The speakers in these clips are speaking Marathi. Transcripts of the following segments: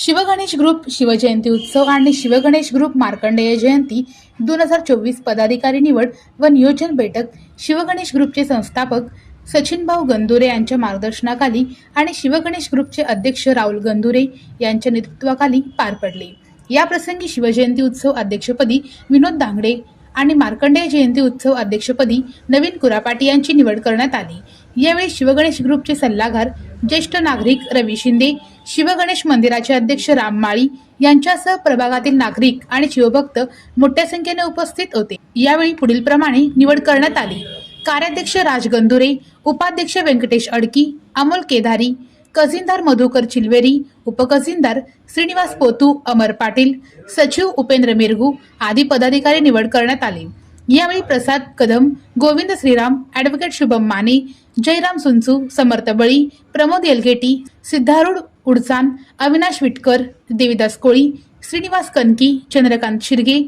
शिवगणेश ग्रुप शिवजयंती उत्सव आणि शिवगणेश ग्रुप मार्कंडेय जयंती 2024 पदाधिकारी निवड व नियोजन बैठक शिवगणेश ग्रुपचे संस्थापक सचिनभाऊ गंदुरे यांच्या मार्गदर्शनाखाली आणि शिवगणेश ग्रुपचे अध्यक्ष राहुल गंदुरे यांच्या नेतृत्वाखाली पार पडली। या प्रसंगी शिवजयंती उत्सव अध्यक्षपदी विनोद दांगडे आणि मार्कंडेय जयंती उत्सव अध्यक्षपदी नवीन कुरापाटी यांची निवड करण्यात आली। यावेळी शिवगणेश ग्रुपचे सल्लागार ज्येष्ठ नागरिक रवी शिंदे, शिवगणेश मंदिराचे अध्यक्ष राम माळी यांच्यासह प्रभागातील नागरिक आणि शिवभक्त मोठ्या संख्येने उपस्थित होते। यावेळी पुढील प्रमाणे निवड करण्यात आली। कार्याध्यक्ष राज गंदुरे, उपाध्यक्ष व्यंकटेश अडकी, अमोल केदारी, खजिनदार मधुकर चिलवेरी, उपखजिनदार श्रीनिवास पोतू, अमर पाटील, सचिव उपेंद्र मिरगू आदी पदाधिकारी निवड करण्यात आले। यावेळी प्रसाद कदम, गोविंद श्रीराम, ॲडव्होकेट शुभम माने, जयराम सुंचू, समर्थ बळी, प्रमोद येलगेटी, सिद्धारूढ उडचान, अविनाश विटकर, देवीदास कोळी, श्रीनिवास कनकी, चंद्रकांत शिर्गे,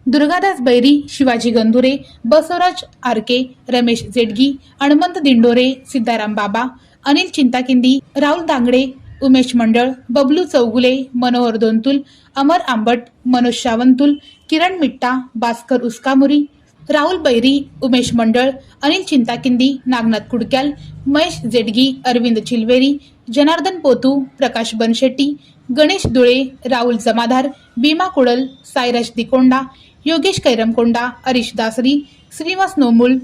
दुर्गादास बैरी, शिवाजी गंधुरे, बसवराज आरके, रमेश जेडगी, हनुमंत दिंडोरे, सिद्धाराम बाबा, अनिल चिंताकिंदी, राहुल दांगडे, उमेश मंडळ, बबलू चौगुले, मनोहर दोंतुल, अमर आंबट, मनोज शावंतुल, किरण मिट्टा, भास्कर उसकामुरी, राहुल बैरी, उमेश मंडळ, अनिल चिंताकिंदी, नागनाथ कुडक्याल, महेश जेडगी, अरविंद चिलवेरी, जनार्दन पोतू, प्रकाश बनशेट्टी, गणेश दुळे, राहुल जमादार, भीमा कुडल, सायराज दिकोंडा, योगेश कैरमकोंडा, हरीश दासरी, श्रीनिवास नोमुल,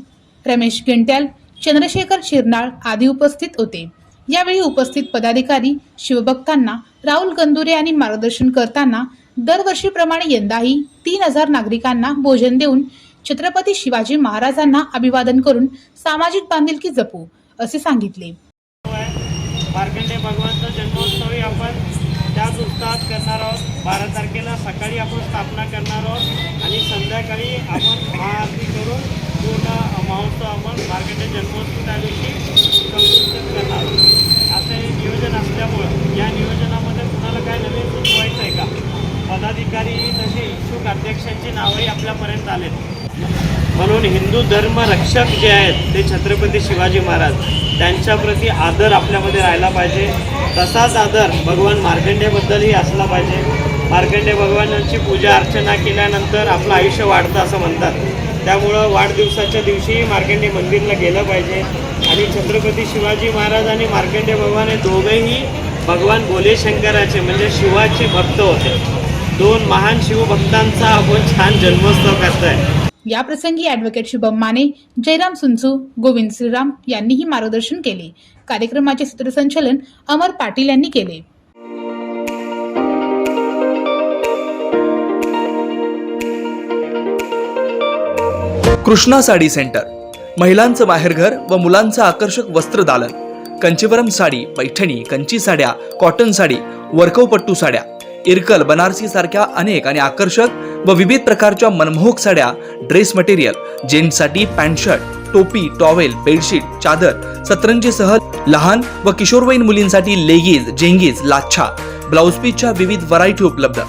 रमेश गेंट्याल, चंद्रशेखर शिरनाळ आदी उपस्थित होते। यावेळी उपस्थित पदाधिकारी शिवभक्तांना राहुल गंदुरे यांनी मार्गदर्शन करताना दरवर्षीप्रमाणे यंदाही 3000 नागरिकांना भोजन देऊन छत्रपती शिवाजी महाराजांना अभिवादन करून सामाजिक बांधिलकी जपू असे सांगितले। मार्कंडेय भगवानचा जन्मोत्सवी आपण त्याच उत्साहात करणार आहोत। 12 तारखेला सकाळी आपण स्थापना करणार आहोत आणि संध्याकाळी आपण महाआरती करून पूर्ण महोत्सव आपण मार्कंडेय जन्मोत्सव त्या दिवशी संपूर्ण करणार आहोत। असे नियोजन असल्यामुळं या नियोजनामध्ये कुणाला काय नवीन सुचवायचं आहे का? पदाधिकारी तसे इच्छुक अध्यक्षांची नावही आपल्यापर्यंत आलेत। म्हणून हिंदू धर्म रक्षक जे आहेत ते छत्रपती शिवाजी महाराज त्यांच्याप्रती आदर आपल्यामध्ये राहिला पाहिजे। तसाच आदर भगवान मार्कंडेयबद्दलही असला पाहिजे। मार्कंडेय भगवानांची पूजा अर्चना केल्यानंतर आपलं आयुष्य वाढतं असं म्हणतात। त्यामुळं वाढदिवसाच्या दिवशी मार्कंडेय मंदिरला गेलं पाहिजे आणि छत्रपती शिवाजी महाराज आणि मार्कंडेय भगवान हे दोघेही भगवान भोले शंकराचे म्हणजे शिवाचे भक्त होते। दोन महान शिवभक्तांचा आपण छान जन्मोत्सव करतोय। या प्रसंगी ॲडव्होकेट शुभम माने, जयराम सुंचू, गोविंद श्रीराम यांनीही मार्गदर्शन केले। कार्यक्रमाचे सूत्रसंचालन अमर पाटील यांनी केले। कृष्णा साडी सेंटर, महिलांचं माहेरघर व मुलांचं आकर्षक वस्त्रदालन, कंचीवरम साडी, पैठणी, कंची साड्या, कॉटन साडी, वर्कवपट्टू साड्या, इरकल, बनारसी सारख्या अनेक आणि आकर्षक व विविध प्रकारच्या मनमोहक साड्या, ड्रेस मटेरियल, जेंट्ससाठी पॅन्ट शर्ट, टोपी, टॉवेल, बेडशीट, चादर, सतरंजीसह लहान व किशोरवयीन मुलींसाठी लेगीज, जेंगीज, लाच्छा, ब्लाउज पीसच्या विविध व्हरायटी उपलब्ध।